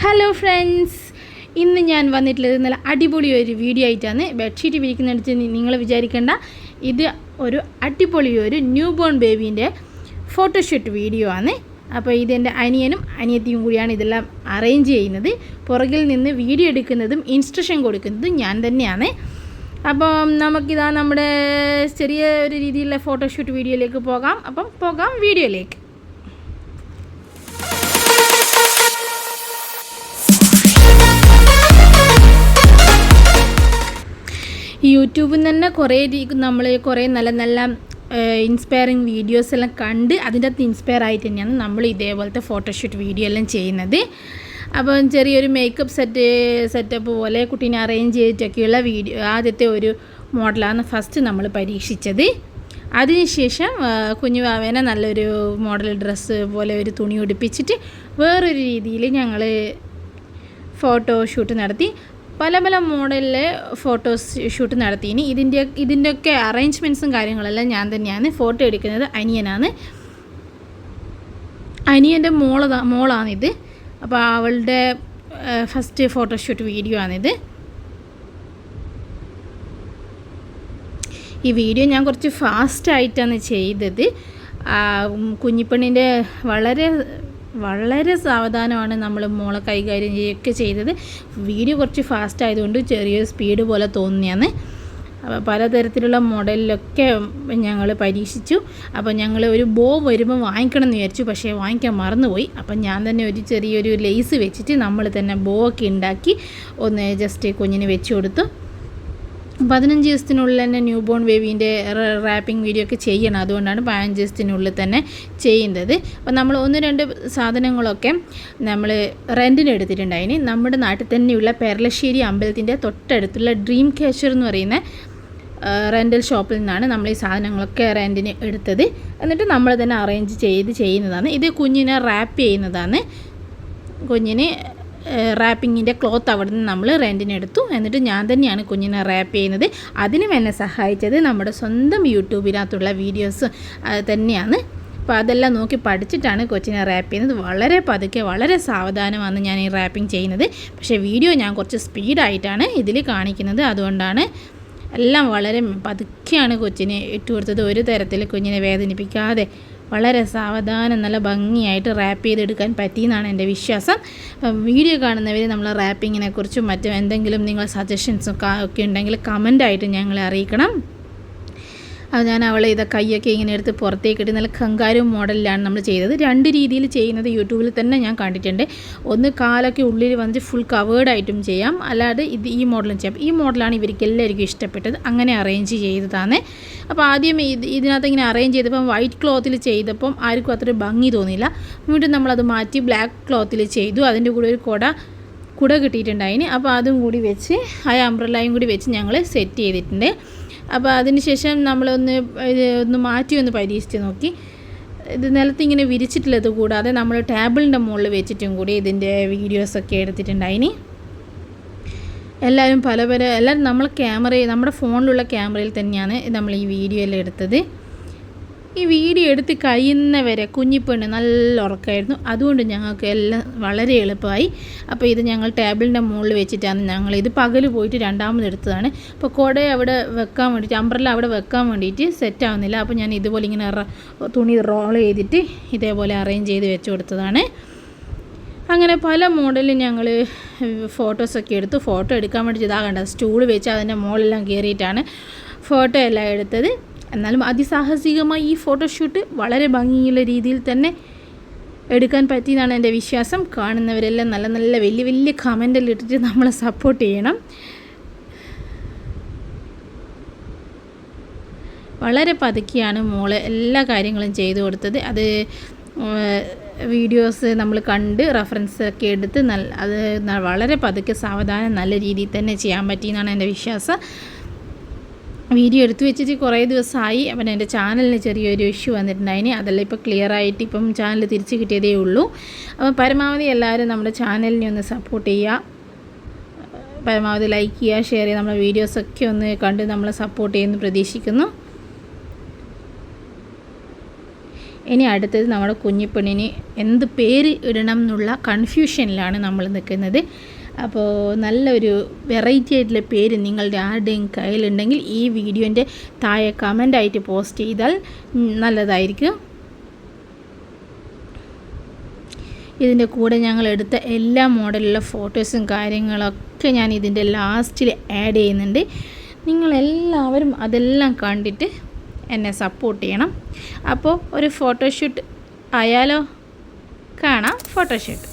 Hello friends, ഇന്ന് ഞാൻ വന്നിട്ടുള്ളത് നല്ല അടിപൊളി ഒരു വീഡിയോ ആയിട്ടാണ്. ബെഡ്ഷീറ്റ് വിരിക്കുന്നിടത്ത് നിങ്ങൾ വിചാരിക്കേണ്ട, ഇത് ഒരു അടിപൊളി ഒരു ന്യൂ ബോൺ ബേബീൻ്റെ ഫോട്ടോഷൂട്ട് വീഡിയോ ആണ്. അപ്പോൾ ഇതെൻ്റെ അനിയനും അനിയത്തിയും കൂടിയാണ് ഇതെല്ലാം അറേഞ്ച് ചെയ്യുന്നത്. പുറകിൽ നിന്ന് വീഡിയോ എടുക്കുന്നതും ഇൻസ്ട്രക്ഷൻ കൊടുക്കുന്നതും ഞാൻ തന്നെയാണ്. അപ്പം നമുക്കിതാ നമ്മുടെ ചെറിയ ഒരു രീതിയിലുള്ള ഫോട്ടോഷൂട്ട് വീഡിയോയിലേക്ക് പോകാം വീഡിയോയിലേക്ക്. യൂട്യൂബിൽ നിന്ന് തന്നെ നമ്മൾ കുറേ നല്ല ഇൻസ്പയറിങ് വീഡിയോസ് എല്ലാം കണ്ട് അതിൻ്റെ അകത്ത് ഇൻസ്പയർ ആയിട്ട് തന്നെയാണ് നമ്മൾ ഇതേപോലത്തെ ഫോട്ടോഷൂട്ട് വീഡിയോ എല്ലാം ചെയ്യുന്നത്. അപ്പം ചെറിയൊരു മേക്കപ്പ് സെറ്റപ്പ് പോലെ കുട്ടീനെ അറേഞ്ച് ചെയ്തിട്ടൊക്കെയുള്ള വീഡിയോ ആദ്യത്തെ ഒരു മോഡലാണ് ഫസ്റ്റ് നമ്മൾ പരീക്ഷിച്ചത്. അതിനുശേഷം കുഞ്ഞു വാവേനെ നല്ലൊരു മോഡൽ ഡ്രസ്സ് പോലെ ഒരു തുണി ഉടുപ്പിച്ചിട്ട് വേറൊരു രീതിയിൽ ഞങ്ങൾ ഫോട്ടോഷൂട്ട് നടത്തി. പല മോഡലിൽ ഫോട്ടോഷൂട്ട് നടത്തിയിന്. ഇതിൻ്റെയൊക്കെ അറേഞ്ച്മെൻറ്റ്സും കാര്യങ്ങളെല്ലാം ഞാൻ തന്നെയാണ്. ഫോട്ടോ എടുക്കുന്നത് അനിയനാണ്. അനിയൻ്റെ മോളാണിത്. അപ്പോൾ അവളുടെ ഫസ്റ്റ് ഫോട്ടോഷൂട്ട് വീഡിയോ ആണിത്. ഈ വീഡിയോ ഞാൻ കുറച്ച് ഫാസ്റ്റായിട്ടാണ് ചെയ്തത്. കുഞ്ഞിപ്പെണ്ണിൻ്റെ വളരെ സാവധാനമാണ് നമ്മൾ മോളെ കൈകാര്യം ചെയ്യുകയൊക്കെ ചെയ്തത്. വീഡിയോ കുറച്ച് ഫാസ്റ്റ് ആയതുകൊണ്ട് ചെറിയൊരു സ്പീഡ് പോലെ തോന്നിയാണ്. അപ്പോൾ പലതരത്തിലുള്ള മോഡലിലൊക്കെ ഞങ്ങൾ പരീക്ഷിച്ചു. അപ്പോൾ ഞങ്ങൾ ഒരു ബോ വരുമ്പോൾ വാങ്ങിക്കണം എന്ന് വിചാരിച്ചു, പക്ഷേ വാങ്ങിക്കാൻ മറന്നുപോയി. അപ്പം ഞാൻ തന്നെ ഒരു ചെറിയൊരു ലേസ് വെച്ചിട്ട് നമ്മൾ തന്നെ ബോ ഒക്കെ ഉണ്ടാക്കി ഒന്ന് ജസ്റ്റ് കുഞ്ഞിന് വെച്ച് കൊടുത്തു. 15 ദിവസത്തിനുള്ളിൽ തന്നെ ന്യൂ ബോൺ ബേബീൻ്റെ റാപ്പിംഗ് വീഡിയോ ഒക്കെ ചെയ്യണം. അതുകൊണ്ടാണ് 15 ദിവസത്തിനുള്ളിൽ തന്നെ ചെയ്യുന്നത്. അപ്പോൾ നമ്മൾ 1-2 സാധനങ്ങളൊക്കെ നമ്മൾ റെൻറ്റിന് എടുത്തിട്ടുണ്ടായിന്. നമ്മുടെ നാട്ടിൽ തന്നെയുള്ള പെരളശ്ശേരി അമ്പലത്തിൻ്റെ തൊട്ടടുത്തുള്ള ഡ്രീം ക്യാച്ചർ എന്ന് പറയുന്ന റെൻ്റൽ ഷോപ്പിൽ നിന്നാണ് നമ്മൾ ഈ സാധനങ്ങളൊക്കെ റെൻറ്റിന് എടുത്തത്. എന്നിട്ട് നമ്മൾ തന്നെ അറേഞ്ച് ചെയ്യുന്നതാണ്. ഇത് കുഞ്ഞിനെ റാപ്പ് ചെയ്യുന്നതാണ്. കുഞ്ഞിന് റാപ്പിങ്ങിൻ്റെ ക്ലോത്ത് അവിടെ നിന്ന് നമ്മൾ റെൻറ്റിനെടുത്തു. എന്നിട്ട് ഞാൻ തന്നെയാണ് കുഞ്ഞിനെ റാപ്പ് ചെയ്യുന്നത്. അതിനും എന്നെ സഹായിച്ചത് നമ്മുടെ സ്വന്തം യൂട്യൂബിനകത്തുള്ള വീഡിയോസ് തന്നെയാണ്. അപ്പോൾ അതെല്ലാം നോക്കി പഠിച്ചിട്ടാണ് കൊച്ചിനെ റാപ്പ് ചെയ്യുന്നത്. വളരെ പതുക്കെ വളരെ സാവധാനമാണ് ഞാൻ ഈ റാപ്പിംഗ് ചെയ്യുന്നത്. പക്ഷേ വീഡിയോ ഞാൻ കുറച്ച് സ്പീഡായിട്ടാണ് ഇതിൽ കാണിക്കുന്നത്. അതുകൊണ്ടാണ് എല്ലാം വളരെ പതുക്കെയാണ് കൊച്ചിനെ ഇട്ട് കൊടുത്തത്. ഒരു തരത്തിൽ കുഞ്ഞിനെ വേദനിപ്പിക്കാതെ വളരെ സാവധാനം നല്ല ഭംഗിയായിട്ട് റാപ്പ് ചെയ്തെടുക്കാൻ പറ്റിയെന്നാണ് എൻ്റെ വിശ്വാസം. വീഡിയോ കാണുന്നവർ നമ്മൾ റാപ്പിങ്ങിനെ കുറിച്ചും മറ്റും എന്തെങ്കിലും നിങ്ങൾ സജഷൻസും ഒക്കെ ഉണ്ടെങ്കിൽ കമൻ്റായിട്ട് ഞങ്ങളെ അറിയിക്കണം. അത് ഞാൻ അവളെ കൈയൊക്കെ ഇങ്ങനെ എടുത്ത് പുറത്തേക്കിട്ട് നല്ല കങ്കാരു മോഡലിലാണ് നമ്മൾ ചെയ്തത്. 2 രീതിയിൽ ചെയ്യുന്നത് യൂട്യൂബിൽ തന്നെ ഞാൻ കണ്ടിട്ടുണ്ട്. ഒന്ന് കാലൊക്കെ ഉള്ളിൽ വന്നിട്ട് ഫുൾ കവേർഡായിട്ടും ചെയ്യാം, അല്ലാതെ ഈ മോഡലും ചെയ്യാം. ഈ മോഡലാണ് ഇവർക്ക് എല്ലാവർക്കും ഇഷ്ടപ്പെട്ടത്. അങ്ങനെ അറേഞ്ച് ചെയ്തതാണ്. അപ്പോൾ ആദ്യം ഇതിനകത്ത് ഇങ്ങനെ അറേഞ്ച് ചെയ്തപ്പം വൈറ്റ് ക്ലോത്തിൽ ചെയ്തപ്പം ആർക്കും അത്ര ഭംഗി തോന്നിയില്ല. വീണ്ടും നമ്മളത് മാറ്റി ബ്ലാക്ക് ക്ലോത്തിൽ ചെയ്തു. അതിൻ്റെ കൂടെ ഒരു കുട കിട്ടിയിട്ടുണ്ടായിന്. അപ്പോൾ അതും കൂടി വെച്ച് ആ അംബ്രല്ലയും കൂടി വെച്ച് ഞങ്ങൾ സെറ്റ് ചെയ്തിട്ടുണ്ട്. അപ്പോൾ അതിന് ശേഷം നമ്മളൊന്ന് മാറ്റി പരീക്ഷിച്ച് നോക്കി. ഇത് നിലത്തിങ്ങനെ വിരിച്ചിട്ടുള്ളത് കൂടാതെ നമ്മൾ ടേബിളിൻ്റെ മുകളിൽ വെച്ചിട്ടും കൂടി ഇതിൻ്റെ വീഡിയോസൊക്കെ എടുത്തിട്ടുണ്ടായിനി. എല്ലാവരും എല്ലാവരും നമ്മുടെ ഫോണിലുള്ള ക്യാമറയിൽ തന്നെയാണ് നമ്മൾ ഈ വീഡിയോ എല്ലാം എടുത്തത്. ഈ വീഡിയോ എടുത്ത് കഴിയുന്നവരെ കുഞ്ഞിപ്പെണ്ണ് നല്ല ഉറക്കമായിരുന്നു. അതുകൊണ്ട് ഞങ്ങൾക്ക് എല്ലാം വളരെ എളുപ്പമായി. അപ്പോൾ ഇത് ഞങ്ങൾ ടേബിളിൻ്റെ മുകളിൽ വെച്ചിട്ടാണ് ഇത് പകൽ പോയിട്ട് രണ്ടാമത് എടുത്തതാണ്. അപ്പോൾ കുട അവിടെ വെക്കാൻ വേണ്ടിയിട്ട് അംബ്രല്ല അവിടെ വെക്കാൻ വേണ്ടിയിട്ട് സെറ്റ് ആവുന്നില്ല. അപ്പോൾ ഞാൻ ഇതുപോലെ ഇങ്ങനെ തുണി റോൾ ചെയ്തിട്ട് ഇതേപോലെ അറേഞ്ച് ചെയ്ത് വെച്ച് കൊടുത്തതാണ്. അങ്ങനെ പല മോഡലിൽ ഞങ്ങൾ ഫോട്ടോസൊക്കെ എടുത്തു. ഫോട്ടോ എടുക്കാൻ വേണ്ടി കണ്ടത് സ്റ്റൂൾ വെച്ച് അതിൻ്റെ മുകളിലെല്ലാം കയറിയിട്ടാണ് ഫോട്ടോ എല്ലാം എടുത്തത്. എന്നാലും അതിസാഹസികമായി ഈ ഫോട്ടോഷൂട്ട് വളരെ ഭംഗിയുള്ള രീതിയിൽ തന്നെ എടുക്കാൻ പറ്റിയെന്നാണ് എൻ്റെ വിശ്വാസം. കാണുന്നവരെല്ലാം നല്ല വലിയ കമൻ്റെല്ലാം ഇട്ടിട്ട് നമ്മളെ സപ്പോർട്ട് ചെയ്യണം. വളരെ പതുക്കെയാണ് മോള് എല്ലാ കാര്യങ്ങളും ചെയ്തു കൊടുത്തത്. അത് വീഡിയോസ് നമ്മൾ കണ്ട് റെഫറൻസൊക്കെ എടുത്ത് അത് വളരെ പതുക്കെ സാവധാനം നല്ല രീതിയിൽ തന്നെ ചെയ്യാൻ പറ്റിയെന്നാണ് എൻ്റെ വിശ്വാസം. വീഡിയോ എടുത്തു വെച്ചിട്ട് കുറേ ദിവസമായി. അപ്പം എൻ്റെ ചാനലിന് ചെറിയൊരു ഇഷ്യൂ വന്നിട്ടുണ്ടായിന്. അതെല്ലാം ഇപ്പോൾ ക്ലിയർ ആയിട്ട് ഇപ്പം ചാനൽ തിരിച്ച് കിട്ടിയതേ ഉള്ളൂ. അപ്പം പരമാവധി എല്ലാവരും നമ്മുടെ ചാനലിനെ ഒന്ന് സപ്പോർട്ട് ചെയ്യുക. പരമാവധി ലൈക്ക് ചെയ്യുക, ഷെയർ ചെയ്യുക. നമ്മുടെ വീഡിയോസൊക്കെ ഒന്ന് കണ്ട് നമ്മളെ സപ്പോർട്ട് ചെയ്യുമെന്ന് പ്രതീക്ഷിക്കുന്നു. ഇനി അടുത്തത് നമ്മുടെ കുഞ്ഞിപ്പെണ്ണിന് എന്ത് പേര് ഇടണം എന്നുള്ള കൺഫ്യൂഷനിലാണ് നമ്മൾ നിൽക്കുന്നത്. അപ്പോൾ നല്ലൊരു വെറൈറ്റി ആയിട്ടുള്ള പേര് നിങ്ങളുടെ ആരുടെയും കയ്യിലുണ്ടെങ്കിൽ ഈ വീഡിയോൻ്റെ താഴെ കമൻ്റായിട്ട് പോസ്റ്റ് ചെയ്താൽ നല്ലതായിരിക്കും. ഇതിൻ്റെ കൂടെ ഞങ്ങൾ എടുത്ത എല്ലാ മോഡലുള്ള ഫോട്ടോസും കാര്യങ്ങളൊക്കെ ഞാൻ ഇതിൻ്റെ ലാസ്റ്റിൽ ആഡ് ചെയ്യുന്നുണ്ട്. നിങ്ങളെല്ലാവരും അതെല്ലാം കണ്ടിട്ട് എന്നെ സപ്പോർട്ട് ചെയ്യണം. അപ്പോൾ ഒരു ഫോട്ടോഷൂട്ട് ആയാലോ? കാണാം ഫോട്ടോഷൂട്ട്.